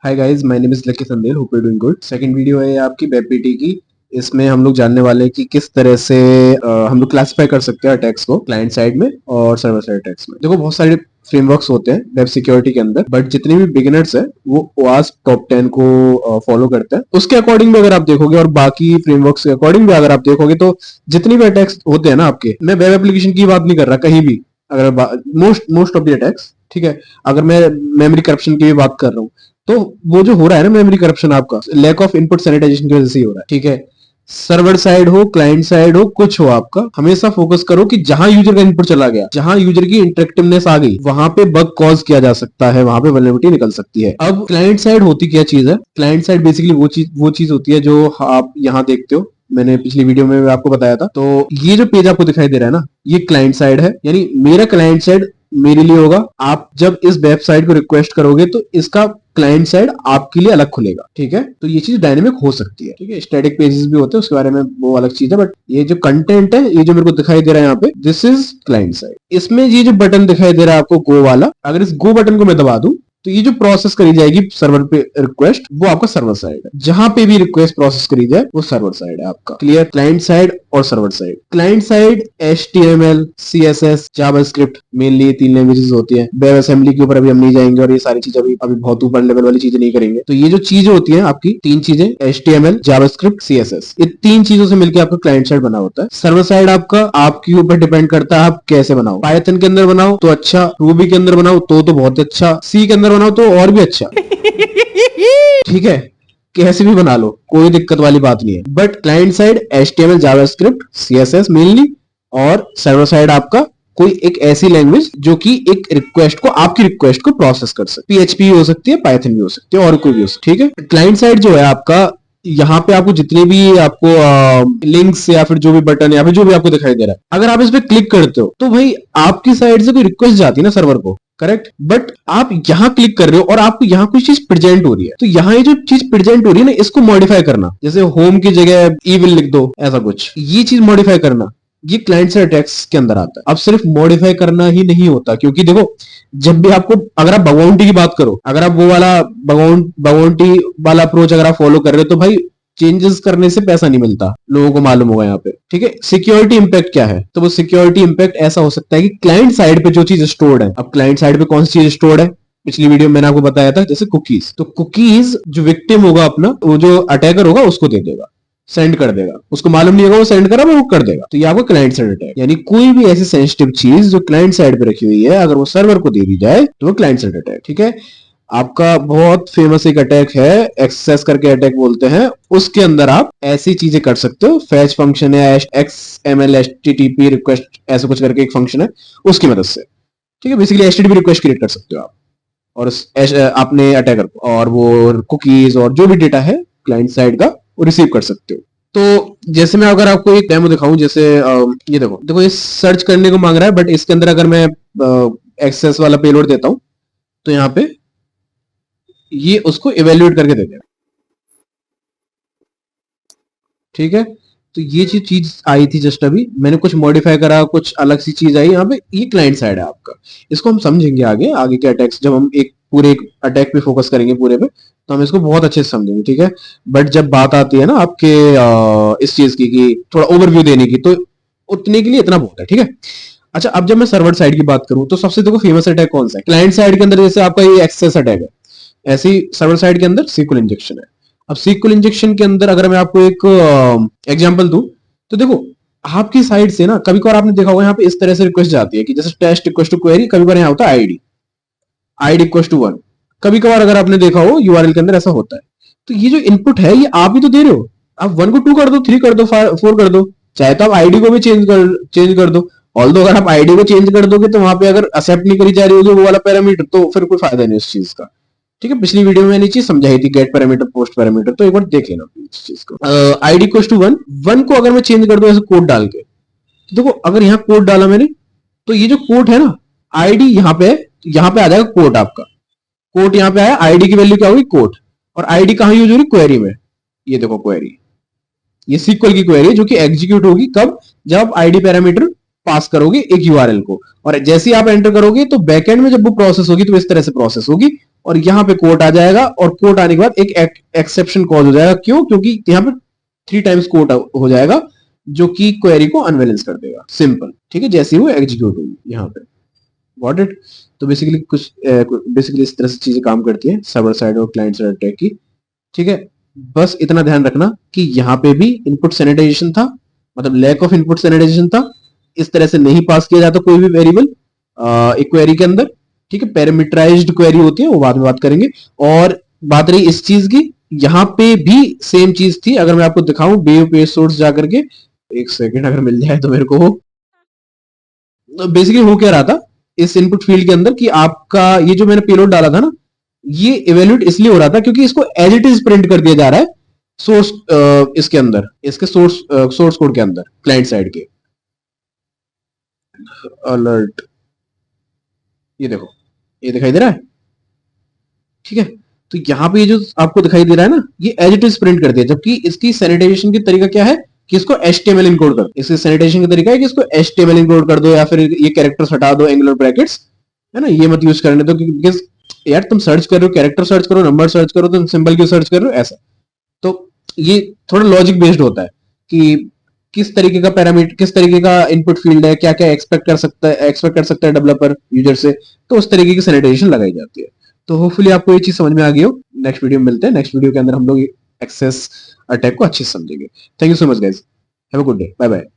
Hi guys, my name is Lucky Sandel, hope you doing good. Second video है आपकी वेबपीटी की। इसमें हम लोग जानने वाले हैं कि किस तरह से हम लोग क्लासिफाई कर सकते हैं अटैक्स को क्लाइंट साइड में और सर्वर साइड अटैक्स में। देखो, बहुत सारे फ्रेमवर्क्स होते हैं वेब सिक्योरिटी के अंदर, बट जितने भी बिगिनर्स हैं वो OWASP टॉप 10 को फॉलो करते हैं। उसके अकॉर्डिंग भी अगर आप देखोगे और बाकी फ्रेमवर्क्स के अकॉर्डिंग भी अगर आप देखोगे तो जितनी भी अटैक्स होते हैं ना आपके, मैं वेब एप्लीकेशन की बात नहीं कर रहा, कहीं भी अगर मोस्ट ऑफ द अटैक्स, ठीक है। अगर मैं मेमोरी करप्शन की भी बात कर रहा हूँ तो वो जो हो रहा है ना मेमोरी करप्शन, आपका लैक ऑफ इनपुट सैनिटाइजेशन की वजह से ही हो रहा है, ठीक है। सर्वर साइड हो, क्लाइंट साइड हो, कुछ हो, आपका हमेशा फोकस करो कि जहां यूजर का इनपुट चला गया, जहां यूजर की इंटरेक्टिवनेस आ गई, वहां पे बग कॉज किया जा सकता है, वहां पे वल्नरेबिलिटी निकल सकती है। अब क्लाइंट साइड होती क्या चीज है? क्लाइंट साइड बेसिकली वो चीज होती है जो आप यहाँ देखते हो। मैंने पिछली वीडियो में आपको बताया था। तो ये जो पेज आपको दिखाई दे रहा है ना, ये क्लाइंट साइड है, यानी मेरा क्लाइंट साइड मेरे लिए होगा। आप जब इस वेबसाइट को रिक्वेस्ट करोगे तो इसका क्लाइंट साइड आपके लिए अलग खुलेगा, ठीक है। तो ये चीज डायनेमिक हो सकती है, ठीक है। स्टैटिक पेजेस भी होते हैं, उसके बारे में वो अलग चीज है, बट ये जो कंटेंट है, ये जो मेरे को दिखाई दे रहा है यहाँ पे, दिस इज क्लाइंट साइड। इसमें ये जो बटन दिखाई दे रहा है आपको, गो वाला, अगर इस गो बटन को मैं दबा दूं तो ये जो प्रोसेस करी जाएगी सर्वर पे रिक्वेस्ट, वो आपका सर्वर साइड है। जहां पे भी रिक्वेस्ट प्रोसेस करी जाए वो सर्वर साइड है आपका। क्लियर? क्लाइंट साइड और server side. Client side HTML, CSS, JavaScript, mainly ये 3 लैंग्वेजेस होती है। वेब असेंबली के ऊपर अभी हम नहीं जाएंगे और ये सारी चीजें अभी बहुत ऊपर लेवल वाली चीजें नहीं करेंगे। तो ये जो चीजें होती है आपकी 3 चीजें, HTML, जावास्क्रिप्ट, CSS, ये 3 चीजों से मिलकर आपका क्लाइंट साइड बना होता है। सर्वर साइड आपका आपके ऊपर डिपेंड करता है आप कैसे बनाओ। पाइथन के अंदर बनाओ तो अच्छा, रूबी के अंदर बनाओ तो बहुत अच्छा, सी के अंदर बनाओ तो और भी अच्छा, ठीक है। कैसे भी बना लो, कोई दिक्कत वाली बात नहीं है। But client side HTML, JavaScript, CSS mainly, और सर्वर साइड आपका कोई एक ऐसी लैंग्वेज जो कि एक रिक्वेस्ट को, आपकी रिक्वेस्ट को प्रोसेस कर सकती है। PHP हो सकती है, पाइथन भी हो सकती है, और कोई भी हो सकती है, ठीक है। क्लाइंट साइड जो है आपका, यहाँ पे आपको जितने भी आपको लिंक्स या फिर जो भी बटन या फिर जो भी आपको दिखाई दे रहा है, अगर आप इस पे क्लिक करते हो तो भाई आपकी साइड से कोई रिक्वेस्ट जाती है ना सर्वर को, करेक्ट। बट आप यहाँ क्लिक कर रहे हो और आपको यहाँ कोई चीज प्रेजेंट हो रही है, तो यहाँ ये जो चीज प्रेजेंट हो रही है ना, इसको मॉडिफाई करना, जैसे होम की जगह ईविल लिख दो, ऐसा कुछ, ये चीज मॉडिफाई करना, ये क्लाइंट साइड अटैक्स के अंदर आता है। अब सिर्फ मॉडिफाई करना ही नहीं होता, क्योंकि देखो, जब भी आपको, अगर आप बगाउंटी की बात करो, अगर आप वो वाला बगाउंटी वाला अप्रोच अगर आप फॉलो कर रहे हो तो भाई चेंजेस करने से पैसा नहीं मिलता, लोगों को मालूम होगा यहाँ पे, ठीक है। सिक्योरिटी इंपैक्ट क्या है? तो वो सिक्योरिटी इंपैक्ट ऐसा हो सकता है कि क्लाइंट साइड पे जो चीज स्टोर्ड है, अब क्लाइंट साइड पे कौन सी चीज स्टोर्ड है, पिछली वीडियो में मैंने आपको बताया था, जैसे कुकीज। तो कुकीज जो विक्टिम होगा अपना, वो जो अटैकर होगा उसको दे देगा, सेंड कर देगा, उसको मालूम नहीं होगा वो सेंड करा, वो कर देगा। तो ये आपको क्लाइंट साइड अटैक, यानी कोई भी ऐसी सेंसिटिव चीज जो क्लाइंट साइड पे रखी हुई है, अगर वो सर्वर को दे दी जाए तो वो क्लाइंट साइड अटैक, ठीक है। आपका बहुत फेमस एक अटैक है, एक्सेस करके अटैक बोलते हैं। उसके अंदर आप ऐसी चीजें कर सकते हो, फैच फंक्शन है, XML HTTP रिक्वेस्ट, ऐसा कुछ करके एक फंक्शन है, उसकी मदद से, ठीक है। बेसिकली HTTP रिक्वेस्ट क्रिएट कर सकते हो आप और अपने अटैकर को, और वो कुकीज और जो भी डेटा है क्लाइंट साइड का, वो रिसीव कर सकते हो। तो जैसे मैं अगर आपको एक डेमो दिखाऊं, जैसे ये देखो ये सर्च करने को मांग रहा है, बट इसके अंदर अगर मैं एक्सेस वाला पेलोड देता हूं तो यहाँ पे ये उसको इवेल्युएट करके दे देगा, ठीक है। तो ये चीज आई थी जस्ट अभी, मैंने कुछ मॉडिफाई करा, कुछ अलग सी चीज आई यहाँ पे, ये क्लाइंट साइड है आपका। इसको हम समझेंगे आगे के अटैक्स, जब हम एक पूरे एक अटैक पे फोकस करेंगे पूरे पे, तो हम इसको बहुत अच्छे से समझेंगे, ठीक है। बट जब बात आती है ना आपके इस चीज की कि थोड़ा ओवरव्यू देने की, तो उतने के लिए इतना बहुत है, ठीक है। अच्छा, अब जब मैं सर्वर साइड की बात करूं तो सबसे देखो फेमस अटैक कौन सा है क्लाइंट साइड के अंदर? जैसे आपका ये एक्सेस अटैक है, ऐसे ही सर्वर साइड के अंदर SQL इंजेक्शन है। अब SQL इंजेक्शन के अंदर अगर मैं आपको एक एग्जांपल दूं, तो देखो आपकी साइड से ना, कभी कभार आपने देखा होगा यहाँ पे इस तरह से रिक्वेस्ट जाती है कि जैसे टेस्ट इक्वल टू क्वेरी, कभी कभार यहाँ होता है ID इक्वल टू 1, कभी कभार अगर आपने देखा हो URL के अंदर ऐसा होता है। तो ये जो इनपुट है, ये आप ही तो दे रहे हो, आप 1 को 2 कर दो, 3 कर दो, 4 कर दो, चाहे तो आप ID को भी चेंज कर दो। ऑल्दो अगर आप ID को चेंज कर दोगे तो वहां पे अगर एक्सेप्ट नहीं करी जा रही होगी वो वाला पैरामीटर, तो फिर कोई फायदा नहीं उस चीज का, ठीक है। पिछली वीडियो में मैंने चीज समझाई थी, गेट पैरामीटर, पोस्ट पैरामीटर, तो एक बार देख लेना इस चीज को। ID इक्वल टू 1 को अगर मैं चेंज कर दूं ऐसे कोड डाल के, तो देखो अगर यहाँ कोड डाला मैंने, तो ये जो कोड है ना, ID यहाँ पे आ जाएगा कोड, आपका कोड यहाँ पे आया, ID की वैल्यू क्या होगी? कोड। और ID कहाँ यूज हो रही? क्वेरी में। ये देखो क्वेरी, ये SQL की क्वेरी जो कि एग्जीक्यूट होगी कब? जब आप ID पैरामीटर पास करोगे एक URL को, और जैसे ही आप एंटर करोगे तो बैकएंड में जब वो प्रोसेस होगी तो इस तरह से प्रोसेस होगी, और यहाँ पे कोट आ जाएगा, और कोट आने के बाद एक एक्सेप्शन कॉज हो जाएगा। क्यों? क्योंकि यहाँ पे 3 टाइम्स कोट हो जाएगा, जो कि क्वेरी को अनबैलेंस कर देगा। सिंपल, ठीक है, जैसे ही वो एग्जीक्यूट होगी यहाँ पे। Got it? तो बेसिकली बेसिकली इस तरह से चीजें काम करती है सर्वर साइड और क्लाइंट साइड अटैक की। ठीक है, बस इतना ध्यान रखना कि यहाँ पे भी इनपुट सैनिटाइजेशन था, मतलब लैक ऑफ इनपुट सैनिटाइजेशन था। इस तरह से नहीं पास किया जाता कोई भी वेरिएबल एक क्वेरी के अंदर। ठीक है, पैरामीटराइज्ड क्वेरी होती है, वो बाद में बात करेंगे। और बात रही इस चीज की, यहाँ पे भी सेम चीज थी। अगर मैं आपको दिखाऊं पेज सोर्स जाकर के, एक सेकेंड अगर मिल जाए तो मेरे को। बेसिकली हो क्या रहा था इस इनपुट फील्ड के अंदर कि आपका ये जो मैंने पेलोड डाला था ना, ये इवेल्यूएट इसलिए हो रहा था क्योंकि इसको एज इट इज प्रिंट कर दिया जा रहा है सोर्स इसके अंदर, इसके सोर्स कोड के अंदर, क्लाइंट साइड के। अलर्ट, ये देखो, ये दिखाई दे रहा है। ठीक है, तो यहाँ पे ये जो आपको दिखाई दे रहा है ना, ये एज इट इज प्रिंट कर दिया, जबकि इसकी सैनिटाइजेशन की तरीका क्या है कि इसको HTML इनकोड कर। इसके सैनिटाइजेशन का तरीका है कि इसको HTML इनकोड कर दो, या फिर ये कैरेक्टर्स हटा दो, एंगुलर ब्रैकेट्स, है ना, ये मत यूज करने दो। क्योंकि यार तुम सर्च कर रहे हो, कैरेक्टर सर्च करो, नंबर सर्च करो, तुम सिंबल क्यों सर्च कर रहे हो, ऐसा। तो ये थोड़ा लॉजिक बेस्ड होता है कि किस तरीके का पैरामीटर, किस तरीके का इनपुट फील्ड है, क्या क्या एक्सपेक्ट कर सकता है डेवलपर यूजर से, तो उस तरीके की सैनिटाइजेशन लगाई जाती है। तो होपफुली आपको ये चीज समझ में आ गई हो। नेक्स्ट वीडियो में मिलते हैं। नेक्स्ट वीडियो के अंदर हम लोग एक्सेस अटैक को अच्छे से समझेंगे। Thank you so much guys, have a good day, bye bye.